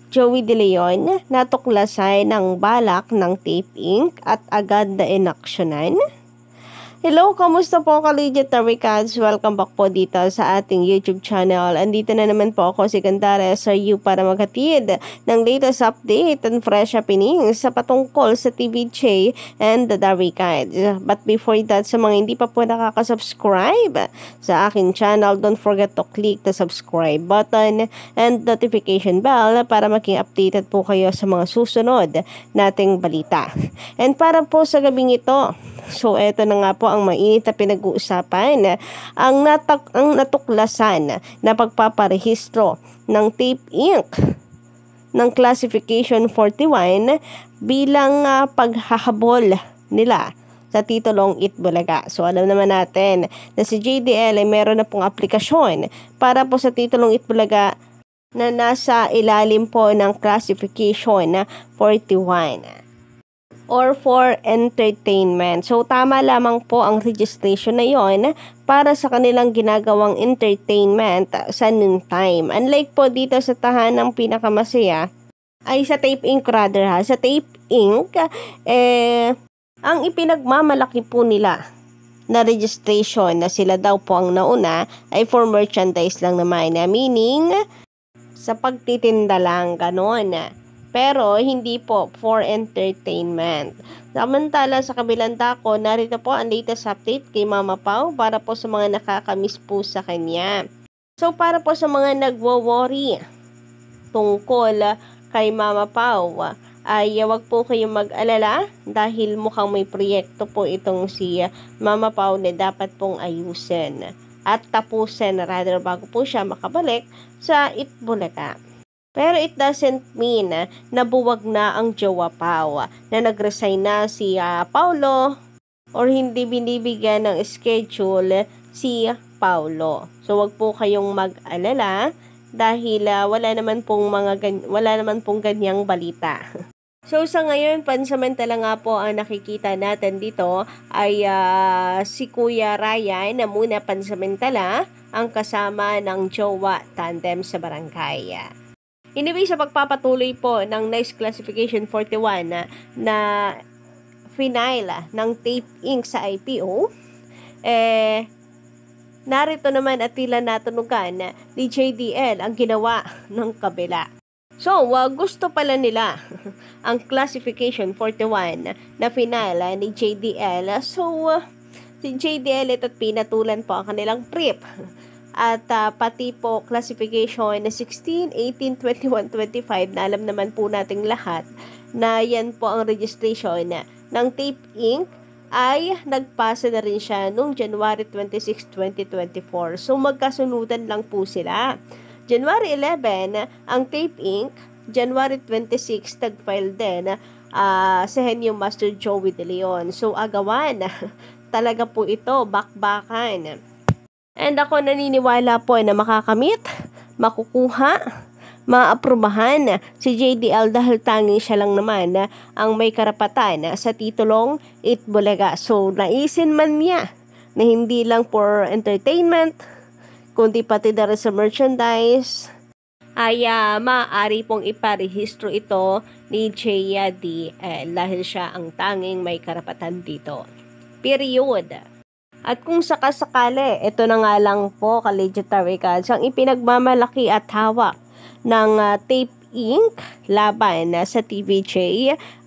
Joey De Leon natuklasan ng balak ng Tape Inc. at agad na inaksyonan. Hello, kamusta po ka-legit Taricats? Welcome back po dito sa ating YouTube channel. Andito na naman po ako si Gandara sa you para maghatid ng latest update and fresh happenings sa patungkol sa TVJ and the Taricats. But before that, sa mga hindi pa po nakaka-subscribe sa aking channel, don't forget to click the subscribe button and notification bell para maging updated po kayo sa mga susunod nating balita. And para po sa gabing ito, so eto na nga po ang mainit na pinag-uusapan, ang natuklasan na pagpaparehistro ng Tape Inc. ng Classification 41 bilang paghahabol nila sa titulong Itbulaga. So alam naman natin na si JDL ay meron na pong aplikasyon para po sa titulong Itbulaga na nasa ilalim po ng Classification 41. Or for entertainment. So, tama lamang po ang registration na yon para sa kanilang ginagawang entertainment sa noontime. Unlike po dito sa tahanang pinakamasaya, ay sa Tape Inc. rather ha. Sa Tape Inc., ang ipinagmamalaki po nila na registration na sila daw po ang nauna ay for merchandise lang naman. Meaning, sa pagtitinda lang, ganon. Pero hindi po for entertainment. Samantala sa kabilang dako, narito po ang latest update kay Mama Pao para po sa mga nakakamiss po sa kanya. So para po sa mga nagwo-worry tungkol kay Mama Pao, ay wag po kayong mag-alala dahil mukhang may proyekto po itong si Mama Pao na dapat pong ayusin at tapusin rather bago po siya makabalik sa Itbulaga. Pero it doesn't mean na buwag na ang jowa Pao, na nag-resign na si Paulo or hindi binibigyan ng schedule si Paulo. So wag po kayong mag-alala dahil wala naman pong ganyang balita. So sa ngayon, pansamantala nga po ang nakikita natin dito ay si Kuya Ryan na muna pansamantala ang kasama ng jowa tandem sa barangay. Anyway, sa pagpapatuloy po ng Nice Classification 41 na final ng Tape Inc. sa IPO, narito naman at tila natunugan ni JDL ang ginawa ng kabila. So, gusto pala nila ang Classification 41 na final ni JDL. So, si JDL ito't pinatulan po ang kanilang prep. At pati po classification na 16, 18, 21, 25 na alam naman po nating lahat na yan po ang registration ng Tape Inc. ay nagpasa na rin siya noong January 26, 2024. So magkasunudan lang po sila. January 11, ang Tape Inc. January 26, nag-file din sa Henyo Master Joey De Leon. So agawan, talaga po ito, bakbakan. And ako naniniwala po na makakamit, makukuha, maaprubahan si JDL dahil tanging siya lang naman ang may karapatan sa titulong Itbulaga. So, naisin man niya na hindi lang for entertainment, kundi pati na rin sa merchandise, ay maaari pong iparehistro ito ni JDL dahil siya ang tanging may karapatan dito. Period. At kung sakasakali, ito na nga lang po ka-legit Taricats, ang ipinagmamalaki at hawak ng Tape Inc. laban sa TVJ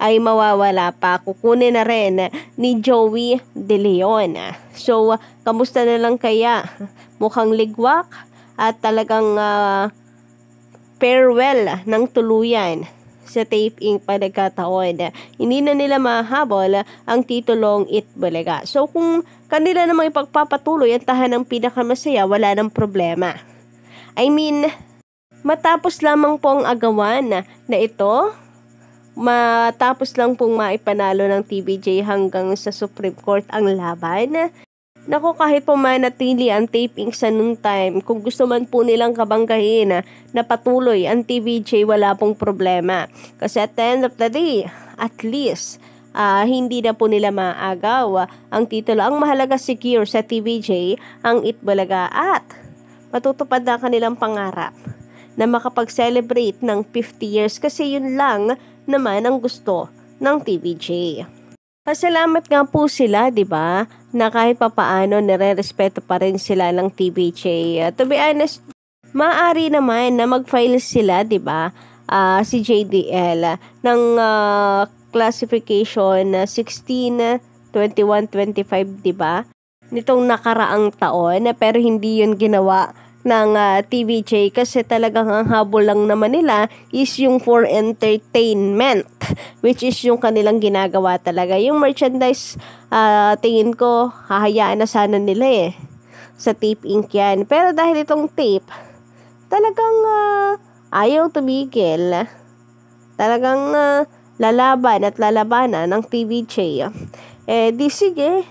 ay mawawala pa. Kukunin na rin ni Joey De Leon. So, kamusta na lang kaya? Mukhang ligwak at talagang farewell ng tuluyan sa Tape Inc. pa nagkataon. Hindi na nila mahabol ang titulong Itbulaga. So, kung kanila namang ipagpapatuloy ang tahanang pinakamasaya, wala nang problema. I mean, matapos lamang po ang agawan na ito, matapos lang pong maipanalo ng TVJ hanggang sa Supreme Court ang laban, naku, kahit po manatili ang Tape Inc. sa noontime, kung gusto man po nilang kabanggahin na patuloy ang TVJ, wala pong problema. Kasi at the end of the day, at least, hindi na po nila maagaw ang titulo. Ang mahalaga secure sa TVJ ang Itbulaga at matutupad na kanilang pangarap na makapag-celebrate ng 50 years kasi yun lang naman ang gusto ng TVJ. Pasalamat nga po sila, 'di ba? Na kahit papaano nire-respeto pa rin sila ng TVJ. To be honest, maaari naman na mag-file sila, 'di ba? Si JDL ng classification 16, 21, 25, 'di ba? Nitong nakaraang taon, pero hindi 'yun ginawa ng TVJ kasi talagang ang habol lang naman nila is yung for entertainment, which is yung kanilang ginagawa talaga. Yung merchandise, tingin ko hahayaan na sana nila sa Tape Inc. yan. Pero dahil itong tape talagang ayaw tumigil, talagang lalaban at lalabanan ng TVJ, di sige,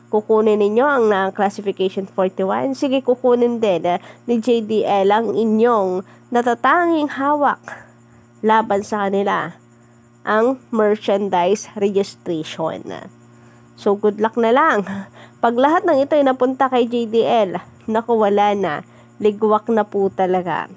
kukunin ninyo ang classification 41. Sige, kukunin din ni JDL ang inyong natatanging hawak laban sa kanila, ang merchandise registration. So, good luck na lang. Pag lahat ng ito ay napunta kay JDL, naku, wala na. Ligwak na po talaga.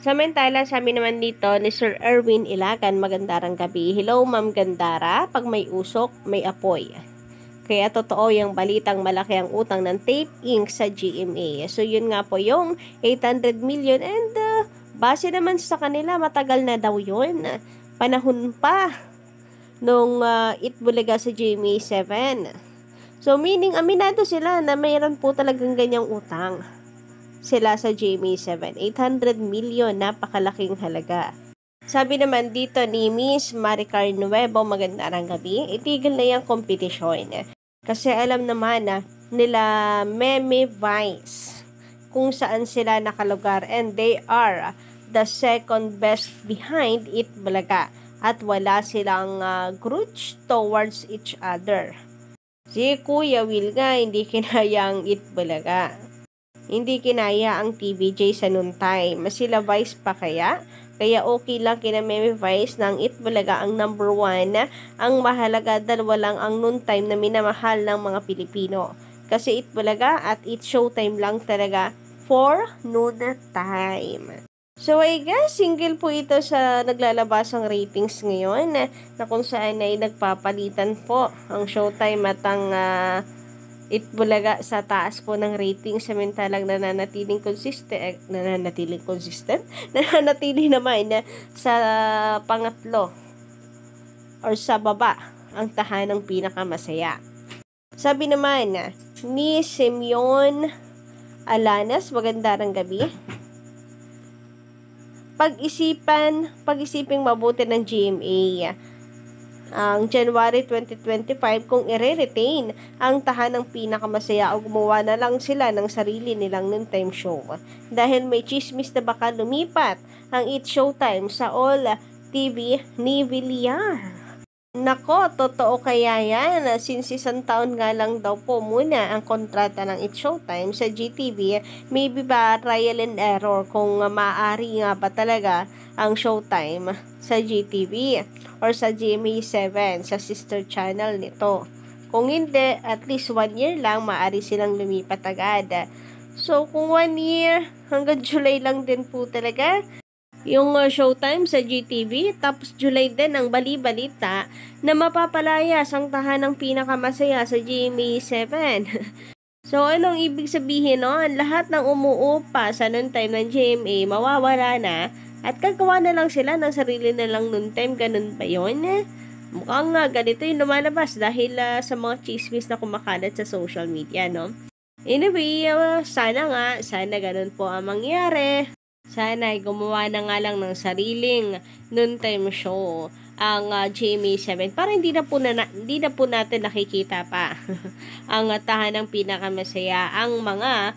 Samantala, sabi naman dito ni Sir Erwin Ilagan, magandang gabi. Hello, Ma'am Gandara. Pag may usok, may apoy. Kaya totoo yung balitang malaki ang utang ng Tape Inc. sa GMA. So, yun nga po yung 800 million and base naman sa kanila, matagal na daw yun. Panahon pa nung Itbulaga sa GMA 7. So, meaning, aminado sila na mayroon po talagang ganyang utang sila sa GMA 7. 800 million, napakalaking halaga. Sabi naman dito ni Miss Maricar Nuevo, magandang gabi, itigil na yung kompetisyon. Kasi alam naman nila Meme Vice kung saan sila nakalugar and they are the second best behind Itbulaga at wala silang grudge towards each other. Si Kuya Will nga hindi kinaya ang Itbulaga. Hindi kinaya ang TVJ sa noon time. Sila Vice pa kaya? Kaya okay lang kina Meme Vice ng Itbulaga ang number 1. Ang mahalaga, dalawa lang ang noon time na minamahal ng mga Pilipino. Kasi Itbulaga at It's Showtime lang talaga for noon time. So I guess single po ito sa naglalabasang ratings ngayon na kung saan ay nagpapalitan po ang Showtime at ang Itbulaga sa taas po ng rating, samantalang nananatiling consistent, nananatili naman sa pangatlo or sa baba ang tahanang pinakamasaya. Sabi naman ni Simeon Alanas, magandang gabi. Pag-isiping mabuti ng GMA ang January 2025 kung i-retain ang tahanang pinakamasaya o gumawa na lang sila ng sarili nilang noontime show. Dahil may chismis na baka lumipat ang It's Showtime sa All TV ni Villar. Nako, totoo kaya yan? Since isang taon nga lang daw po muna ang kontrata ng It's Showtime sa GTV, maybe ba trial and error kung maaari nga ba talaga ang Showtime sa GTV or sa GMA7 sa sister channel nito. Kung hindi, at least 1 year lang maaari silang lumipat agad. So, kung 1 year, hanggang July lang din po talaga yung Showtime sa GTV, tapos July din ang bali-balita na mapapalayas ang tahanang pinakamasaya sa GMA7. So, anong ibig sabihin nun? Lahat ng umuupa sa noon time ng GMA, mawawala na at gagawa na lang sila ng sarili na lang noon time. Ganun ba yun? Mukhang ganito yung lumalabas dahil sa mga chismis na kumakalat sa social media, no? Anyway, sana ganun po ang mangyari. Sana ay gumawa na nga lang ng sariling noontime show ang GMA7 para hindi na po natin nakikita pa ang tahanang pinakamasaya, ang mga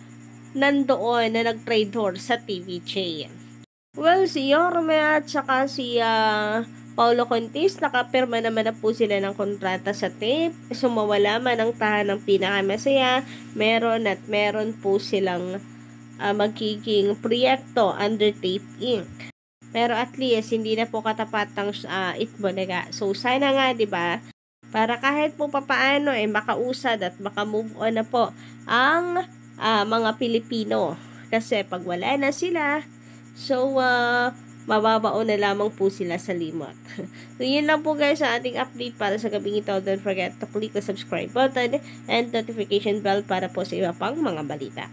nandoon na nag-trade horse sa TVJ. Well, si Yorme at saka si Paulo Contis, nakapirma naman na po sila ng kontrata sa tape. So, mawala man ang tahanang pinakamasaya, meron po silang magiging proyekto under Tape Inc. Pero at least hindi na po katapat ng Itbulaga. So sana nga 'di ba? Para kahit po papaano makausad at maka-move on na po ang mga Pilipino Kasi pag wala na sila, so, mababaon na lamang po sila sa limot. So, yun lang po guys sa ating update para sa gabing ito. Don't forget to click the subscribe button and notification bell para po sa iba pang mga balita.